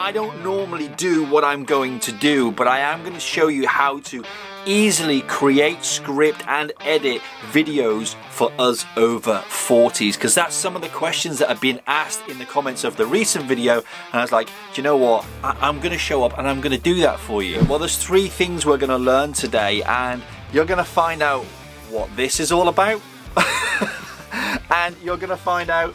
I don't normally do what I'm going to do, but I am going to show you how to easily create, script and edit videos for us over 40s, because that's some of the questions that have been asked in the comments of the recent video, and I was like, do you know what, I'm going to show up and I'm going to do that for you. Well, there's 3 things we're going to learn today, and you're going to find out what this is all about and you're going to find out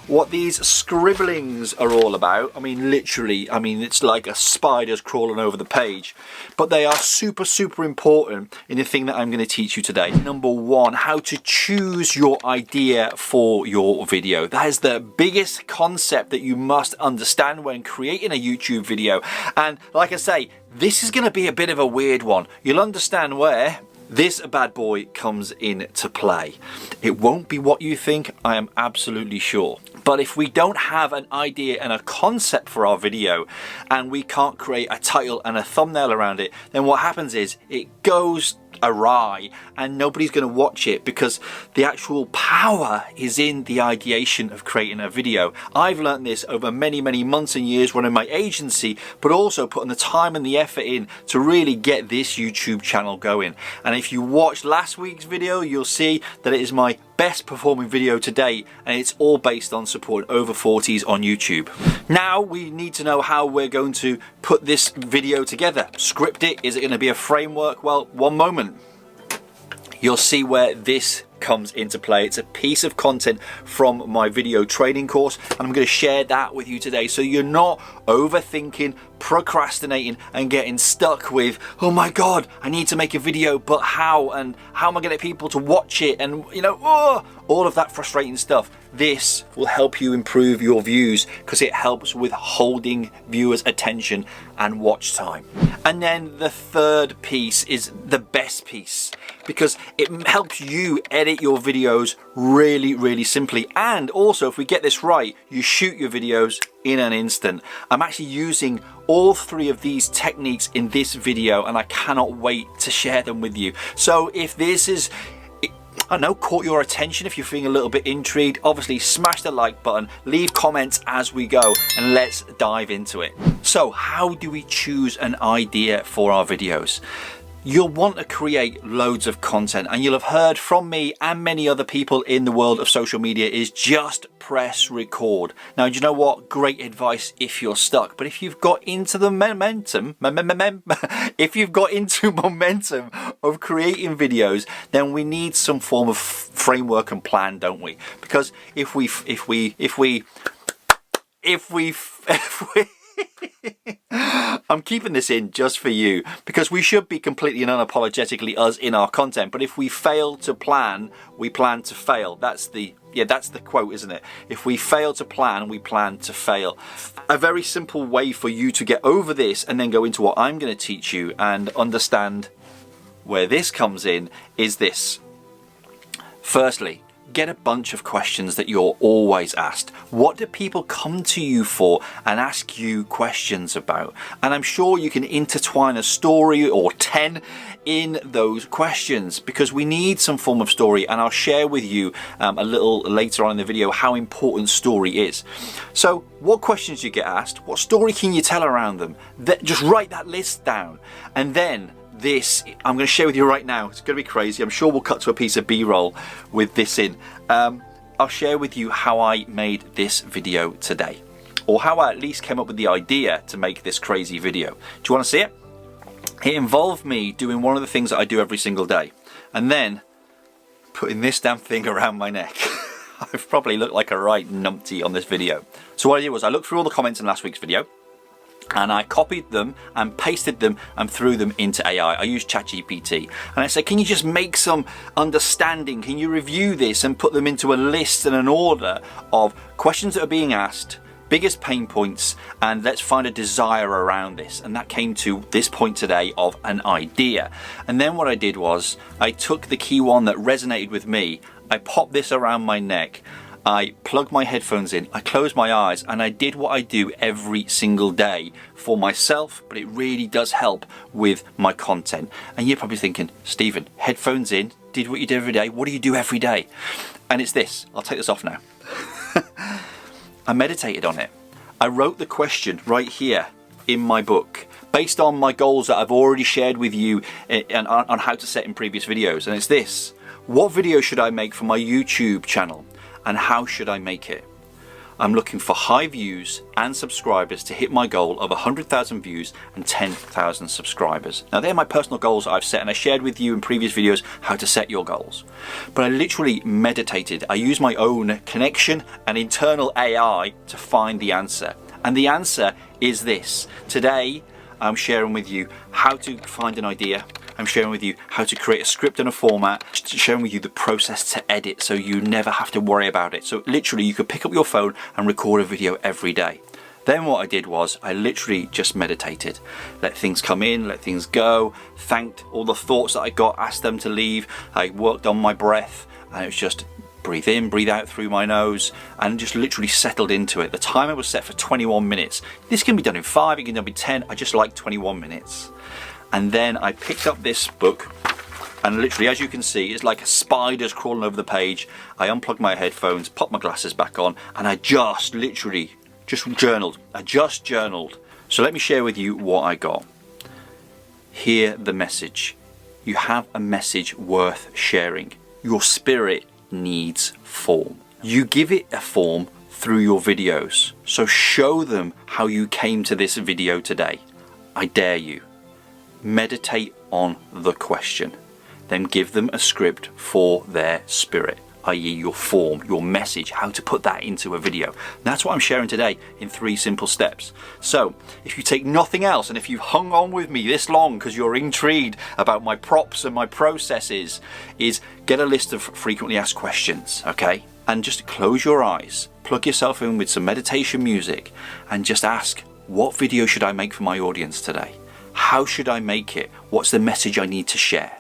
what these scribblings are all about. I mean, literally, I mean, it's like a spider's crawling over the page, but they are super, super important in the thing that I'm going to teach you today. Number 1, how to choose your idea for your video. That is the biggest concept that you must understand when creating a YouTube video. And like I say, this is going to be a bit of a weird one. You'll understand where this bad boy comes into play. It won't be what you think, I am absolutely sure. But if we don't have an idea and a concept for our video, and we can't create a title and a thumbnail around it, then what happens is it goes awry and nobody's going to watch it, because the actual power is in the ideation of creating a video. I've learned this over many months and years running my agency, but also putting the time and the effort in to really get this YouTube channel going. And if you watched last week's video, you'll see that it is my best performing video to date, and it's all based on supporting over 40s on YouTube. Now we need to know how we're going to put this video together. Script it. Is it going to be a framework? Well, one moment. You'll see where this comes into play. It's a piece of content from my video training course, and I'm going to share that with you today, so you're not overthinking, procrastinating and getting stuck with, oh my god, I need to make a video, but how, and how am I going to get people to watch it, and you know, all of that frustrating stuff. This will help you improve your views, because it helps with holding viewers' attention and watch time. And then the third piece is the best piece, because it helps you edit your videos really simply. And also, if we get this right, you shoot your videos in an instant. I'm actually using all 3 of these techniques in this video, and I cannot wait to share them with you. So if this is, I don't know, caught your attention, if you're feeling a little bit intrigued, obviously smash the like button, leave comments as we go, and let's dive into it. So how do we choose an idea for our videos? You'll want to create loads of content, and you'll have heard from me and many other people in the world of social media is just press record. Now, do you know what? Great advice if you're stuck, but if you've got into the momentum, if you've got into momentum of creating videos, then we need some form of framework and plan, don't we? Because if we I'm keeping this in just for you, because we should be completely and unapologetically us in our content. But if we fail to plan, we plan to fail. That's the quote, isn't it? If we fail to plan, we plan to fail. A very simple way for you to get over this and then go into what I'm going to teach you and understand where this comes in is this. Firstly, get a bunch of questions that you're always asked. What do people come to you for and ask you questions about? And I'm sure you can intertwine a story or 10 in those questions, because we need some form of story, and I'll share with you a little later on in the video how important story is. So what questions you get asked, what story can you tell around them? Just write that list down, and then this I'm going to share with you right now. It's going to be crazy. I'm sure we'll cut to a piece of B-roll with this in. I'll share with you how I made this video today, or how I at least came up with the idea to make this crazy video. Do you want to see it? It involved me doing one of the things that I do every single day, and then putting this damn thing around my neck. I've probably looked like a right numpty on this video. So what I did was I looked through all the comments in last week's video, and I copied them and pasted them and threw them into AI. I used ChatGPT, and I said, can you just make some understanding? Can you review this and put them into a list and an order of questions that are being asked, biggest pain points, and let's find a desire around this. And that came to this point today of an idea. And then what I did was I took the key one that resonated with me, I popped this around my neck, I plugged my headphones in, I closed my eyes, and I did what I do every single day for myself, but it really does help with my content. And you're probably thinking, Stephen, headphones in, did what you do every day, what do you do every day? And it's this. I'll take this off now. I meditated on it. I wrote the question right here in my book based on my goals that I've already shared with you on how to set in previous videos. And it's this: what video should I make for my YouTube channel and how should I make it? I'm looking for high views and subscribers to hit my goal of 100,000 views and 10,000 subscribers. Now they're my personal goals that I've set, and I shared with you in previous videos how to set your goals. But I literally meditated. I used my own connection and internal AI to find the answer. And the answer is this. Today, I'm sharing with you how to find an idea. I'm sharing with you how to create a script and a format, sharing with you the process to edit so you never have to worry about it. So literally you could pick up your phone and record a video every day. Then what I did was I literally just meditated, let things come in, let things go, thanked all the thoughts that I got, asked them to leave. I worked on my breath, and it was just breathe in, breathe out through my nose, and just literally settled into it. The timer was set for 21 minutes. This can be done in 5, it can be 10. I just like 21 minutes. And then I picked up this book, and literally, as you can see, it's like spiders crawling over the page. I unplugged my headphones, popped my glasses back on, and I just literally just journaled. I just journaled. So let me share with you what I got. Hear the message. You have a message worth sharing. Your spirit needs form. You give it a form through your videos. So show them how you came to this video today. I dare you. Meditate on the question. Then give them a script for their spirit, i.e. your form, your message, how to put that into a video. And that's what I'm sharing today in 3 simple steps. So if you take nothing else, and if you've hung on with me this long because you're intrigued about my props and my processes, is get a list of frequently asked questions, okay? And just close your eyes, plug yourself in with some meditation music, and just ask, what video should I make for my audience today? How should I make it? What's the message I need to share?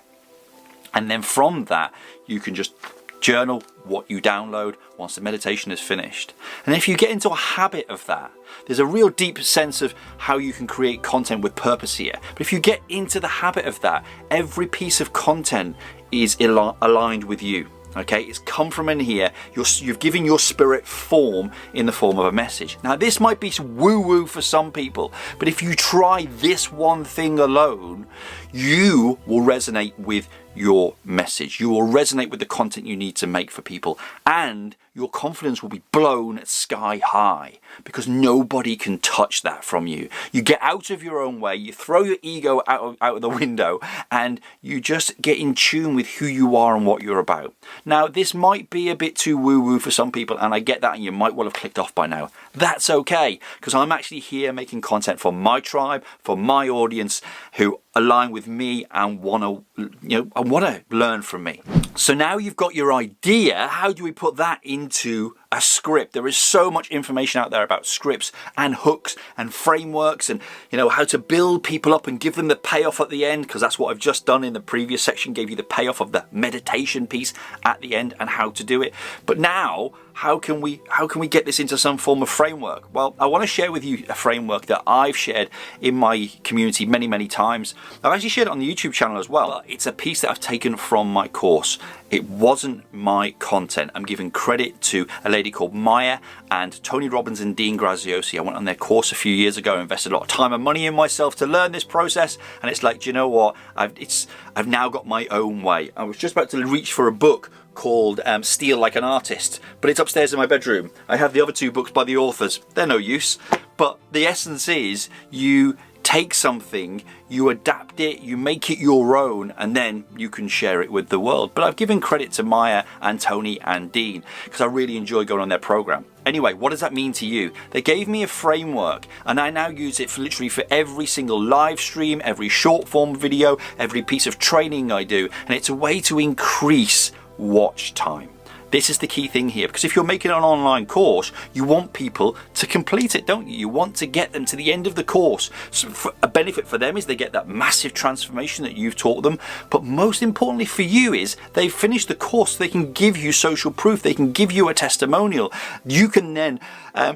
And then from that, you can just journal what you download once the meditation is finished. And if you get into a habit of that, there's a real deep sense of how you can create content with purpose here. But if you get into the habit of that, every piece of content is aligned with you. Okay, it's come from in here. You've given your spirit form in the form of a message. Now this might be woo-woo for some people, but if you try this one thing alone, you will resonate with your message. You will resonate with the content you need to make for people, and your confidence will be blown sky high because nobody can touch that from you. You get out of your own way, you throw your ego out of the window, and you just get in tune with who you are and what you're about. Now, this might be a bit too woo-woo for some people, and I get that, and you might well have clicked off by now. That's okay, because I'm actually here making content for my tribe, for my audience who align with me and want to learn from me. So now you've got your idea, how do we put that into a script? There is so much information out there about scripts and hooks and frameworks and how to build people up and give them the payoff at the end, because that's what I've just done in the previous section, gave you the payoff of the meditation piece at the end and how to do it. But now, how can we get this into some form of framework? Well, I want to share with you a framework that I've shared in my community many times. I've actually shared it on the YouTube channel as well. It's a piece that I've taken from my course. It wasn't my content. I'm giving credit to a lady called Maya and Tony Robbins and Dean Graziosi. I went on their course a few years ago, invested a lot of time and money in myself to learn this process, and it's like, do you know what? I've now got my own way. I was just about to reach for a book called Steal Like an Artist, but it's upstairs in my bedroom. I have the other 2 books by the authors. They're no use, but the essence is you take something, you adapt it, you make it your own, and then you can share it with the world. But I've given credit to Maya and Tony and Dean because I really enjoy going on their program. Anyway, what does that mean to you? They gave me a framework, and I now use it literally for every single live stream, every short form video, every piece of training I do, and it's a way to increase watch time. This is the key thing here, because if you're making an online course, you want people to complete it, don't you? You want to get them to the end of the course. So a benefit for them is they get that massive transformation that you've taught them. But most importantly for you is they've finished the course. They can give you social proof. They can give you a testimonial. You can then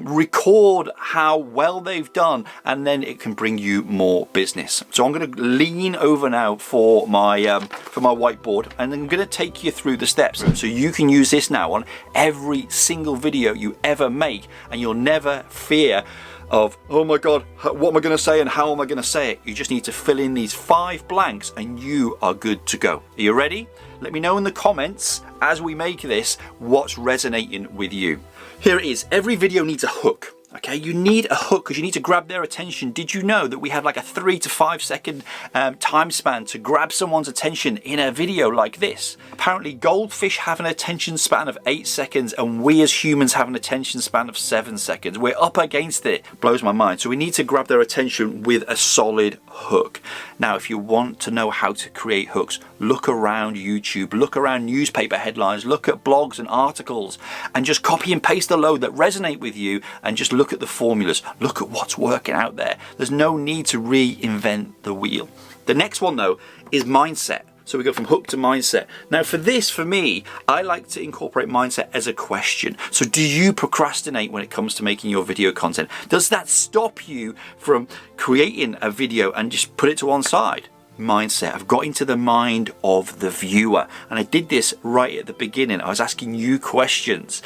record how well they've done, and then it can bring you more business. So I'm going to lean over now for my whiteboard, and I'm going to take you through the steps so you can use this now on every single video you ever make, and you'll never fear of, oh my God, what am I going to say and how am I going to say it? You just need to fill in these 5 blanks and you are good to go. Are you ready? Let me know in the comments as we make this what's resonating with you. Here it is. Every video needs a hook. Okay, you need a hook because you need to grab their attention. Did you know that we have like a 3 to 5 second time span to grab someone's attention in a video like this? Apparently goldfish have an attention span of 8 seconds and we as humans have an attention span of 7 seconds. We're up against it. Blows my mind. So we need to grab their attention with a solid hook. Now, if you want to know how to create hooks, look around YouTube, look around newspaper headlines, look at blogs and articles, and just copy and paste the load that resonate with you and just look at the formulas, look at what's working out there. There's no need to reinvent the wheel. The next one though is mindset. So we go from hook to mindset. Now for this, for me, I like to incorporate mindset as a question. So do you procrastinate when it comes to making your video content? Does that stop you from creating a video and just put it to one side? Mindset. I've got into the mind of the viewer, and I did this right at the beginning. I was asking you questions.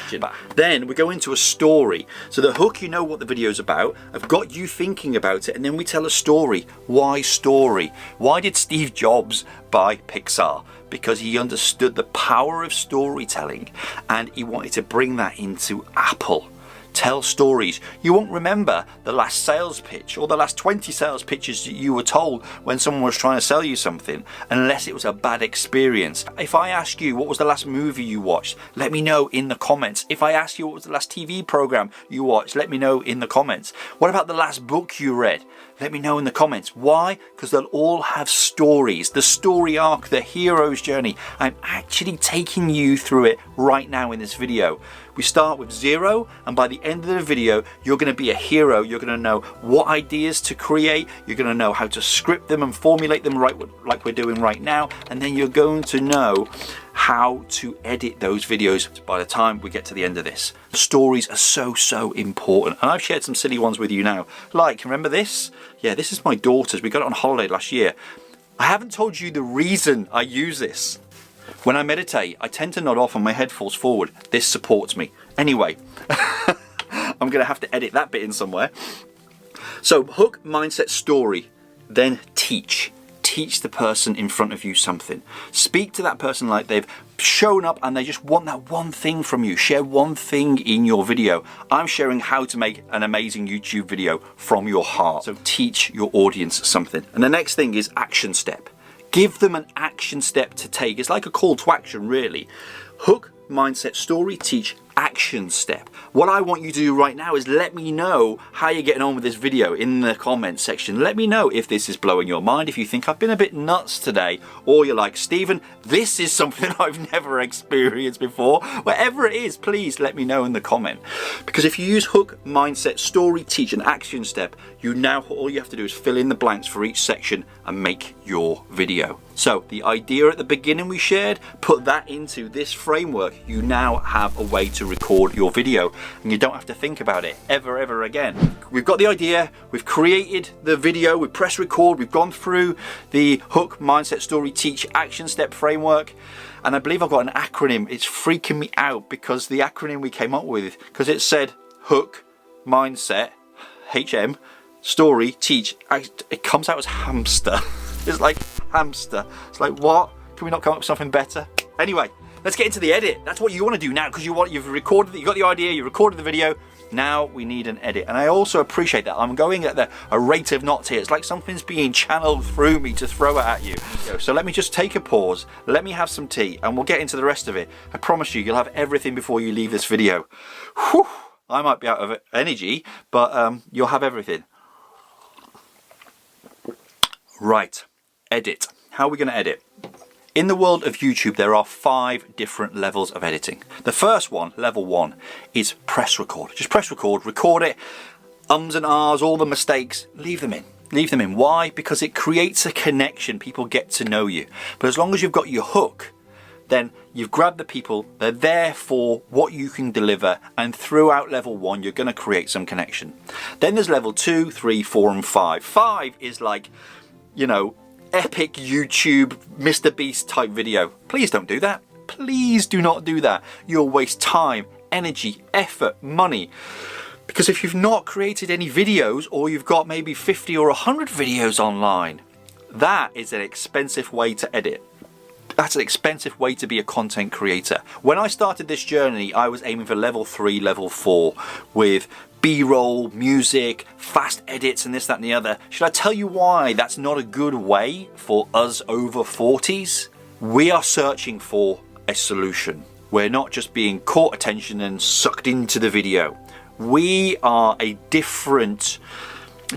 Then we go into a story. So the hook, you know what the video is about. I've got you thinking about it, and then we tell a story. Why story? Why did Steve Jobs buy Pixar? Because he understood the power of storytelling and he wanted to bring that into Apple. Tell stories. You won't remember the last sales pitch or the last 20 sales pitches that you were told when someone was trying to sell you something, unless it was a bad experience. If I ask you what was the last movie you watched, let me know in the comments. If I ask you what was the last TV program you watched, let me know in the comments. What about the last book you read? Let me know in the comments. Why? Because they'll all have stories. The story arc, the hero's journey. I'm actually taking you through it right now in this video. We start with 0, and by the end of the video, you're going to be a hero. You're going to know what ideas to create. You're going to know how to script them and formulate them right, like we're doing right now. And then you're going to know how to edit those videos by the time we get to the end of this. Stories are so important. And I've shared some silly ones with you now. Like, remember this? Yeah, this is my daughter's. We got it on holiday last year. I haven't told you the reason I use this. When I meditate, I tend to nod off and my head falls forward. This supports me. Anyway, I'm going to have to edit that bit in somewhere. So hook, mindset, story, then teach. Teach the person in front of you something. Speak to that person like they've shown up and they just want that one thing from you. Share one thing in your video. I'm sharing how to make an amazing YouTube video from your heart. So teach your audience something. And the next thing is action step. Give them an action step to take. It's like a call to action, really. Hook, mindset, story, teach, action step. What I want you to do right now is let me know how you're getting on with this video in the comments section. Let me know if this is blowing your mind, if you think I've been a bit nuts today, or you're like, Stephen, this is something I've never experienced before. Whatever it is, please let me know in the comment. Because if you use hook, mindset, story, teach, and action step, all you have to do is fill in the blanks for each section and make your video. So the idea at the beginning we shared, put that into this framework, you now have a way to record your video and you don't have to think about it ever again. We've got the idea, we've created the video, we've pressed record, we've gone through the hook, mindset, story, teach, action step framework, and I believe I've got an acronym. It's freaking me out because the acronym we came up with, because it said hook, mindset, HM, story, teach, it comes out as hamster. It's like hamster. It's like, what? Can we not come up with something better? Anyway, let's get into the edit. That's what you want to do now, because you've recorded it, you got the idea, you recorded the video. Now we need an edit. And I also appreciate that I'm going at a rate of knots here. It's like something's being channeled through me to throw it at you. So let me just take a pause, let me have some tea, and we'll get into the rest of it. I promise you, you'll have everything before you leave this video. Whew, I might be out of energy, but you'll have everything. Right, edit. How are we going to edit? In the world of YouTube, there are 5 different levels of editing. The first one, level 1, is press record. Just press record, record it, ums and ahs, all the mistakes, leave them in. Leave them in. Why? Because it creates a connection. People get to know you. But as long as you've got your hook, then you've grabbed the people, they're there for what you can deliver, and throughout level 1, you're going to create some connection. Then there's level 2, 3, 4, and 5. 5 is like, you know, epic YouTube Mr. Beast type video. Please don't do that. Please do not do that. You'll waste time, energy, effort, money. Because if you've not created any videos, or you've got maybe 50 or 100 videos online, that is an expensive way to edit. That's an expensive way to be a content creator. When I started this journey, I was aiming for level 3, level 4 with B-roll, music, fast edits and this, that and the other. Should I tell you why that's not a good way for us over 40s? We are searching for a solution. We're not just being caught attention and sucked into the video. We are a different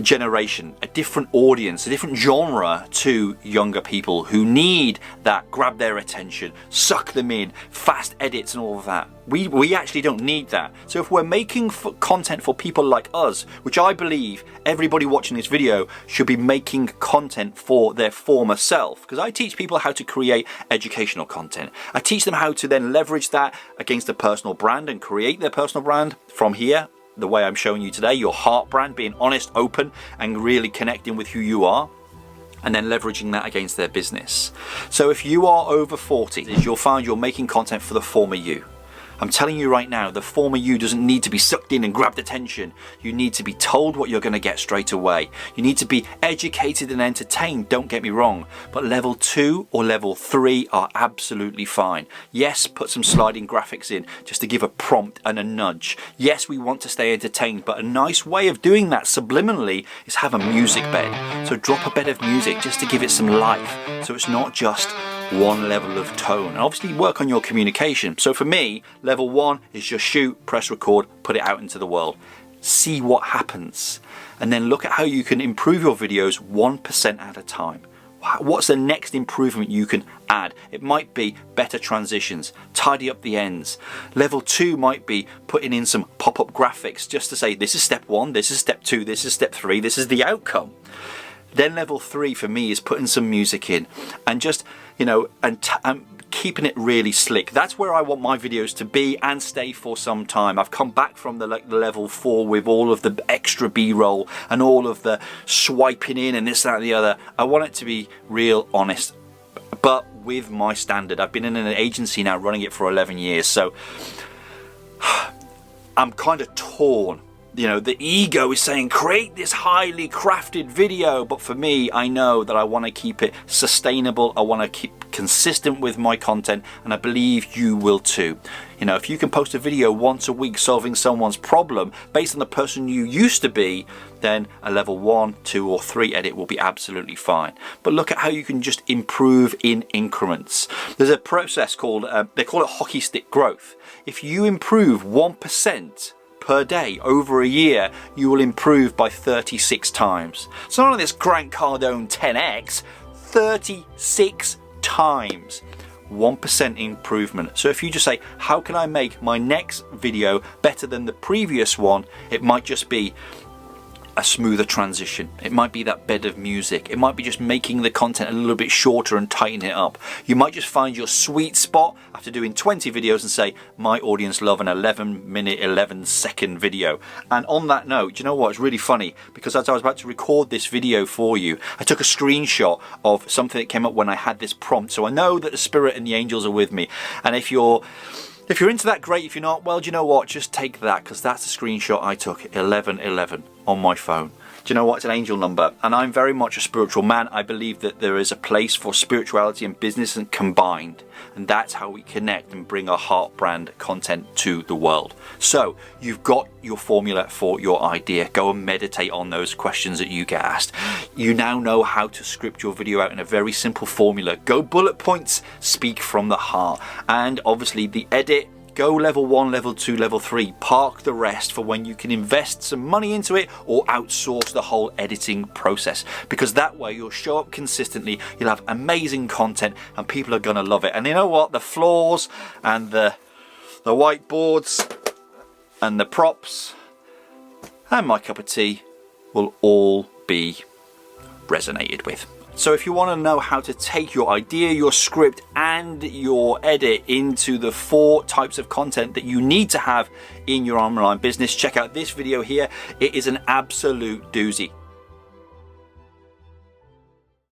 generation, a different audience, a different genre to younger people who need that grab their attention, suck them in, fast edits and all of that. We actually don't need that. So if we're making content for people like us, which I believe everybody watching this video should be making content for their former self, because I teach people how to create educational content. I teach them how to then leverage that against a personal brand and create their personal brand from here. The way I'm showing you today, your heart brand, being honest, open, and really connecting with who you are, and then leveraging that against their business. So if you are over 40, you'll find you're making content for the former you. I'm telling you right now, the former you doesn't need to be sucked in and grabbed attention. You need to be told what you're going to get straight away. You need to be educated and entertained, don't get me wrong. But level 2 or level 3 are absolutely fine. Yes, put some sliding graphics in just to give a prompt and a nudge. Yes, we want to stay entertained, but a nice way of doing that subliminally is have a music bed. So drop a bed of music just to give it some life. So it's not just one level of tone, and obviously work on your communication. So for me, level 1 is just shoot, press record, put it out into the world, see what happens, and then look at how you can improve your videos 1% at a time. What's the next improvement you can add? It might be better transitions, tidy up the ends. Level 2 might be putting in some pop-up graphics just to say this is step 1, this is step 2, this is step 3, this is the outcome. Then level 3 for me is putting some music in and just, you know, and keeping it really slick. That's where I want my videos to be and stay for some time. I've come back from the level 4 with all of the extra B-roll and all of the swiping in and this, that and the other. I want it to be real, honest, but with my standard. I've been in an agency now running it for 11 years, so I'm kind of torn. You know, the ego is saying create this highly crafted video, but for me, I know that I want to keep it sustainable. I want to keep consistent with my content, and I believe you will too. You know, if you can post a video once a week solving someone's problem based on the person you used to be, then a level 1, 2 or 3 edit will be absolutely fine. But look at how you can just improve in increments. There's a process called, they call it hockey stick growth. If you improve 1% per day over a year, you will improve by 36 times. So not on this Grant Cardone 10x, 36 times. 1% improvement. So if you just say, how can I make my next video better than the previous one? It might just be a smoother transition. It might be that bed of music. It might be just making the content a little bit shorter and tighten it up. You might just find your sweet spot after doing 20 videos and say, my audience love an 11-minute, 11-second video. And on that note, do you know what? It's really funny because as I was about to record this video for you, I took a screenshot of something that came up when I had this prompt. So I know that the spirit and the angels are with me. And if you're into that, great. If you're not, well, do you know what? Just take that, because that's a screenshot I took, 1111 on my phone. Do you know what? It's an angel number, and I'm very much a spiritual man. I believe that there is a place for spirituality and business and combined, and that's how we connect and bring our heart brand content to the world. So you've got your formula for your idea. Go and meditate on those questions that you get asked. You now know how to script your video out in a very simple formula. Go bullet points, speak from the heart, and obviously the edit. Go level 1, level 2, level 3. Park the rest for when you can invest some money into it or outsource the whole editing process, because that way you'll show up consistently, you'll have amazing content, and people are going to love it. And you know what? The floors and the whiteboards and the props and my cup of tea will all be resonated with. So if you want to know how to take your idea, your script and your edit into the 4 types of content that you need to have in your online business, check out this video here. It is an absolute doozy.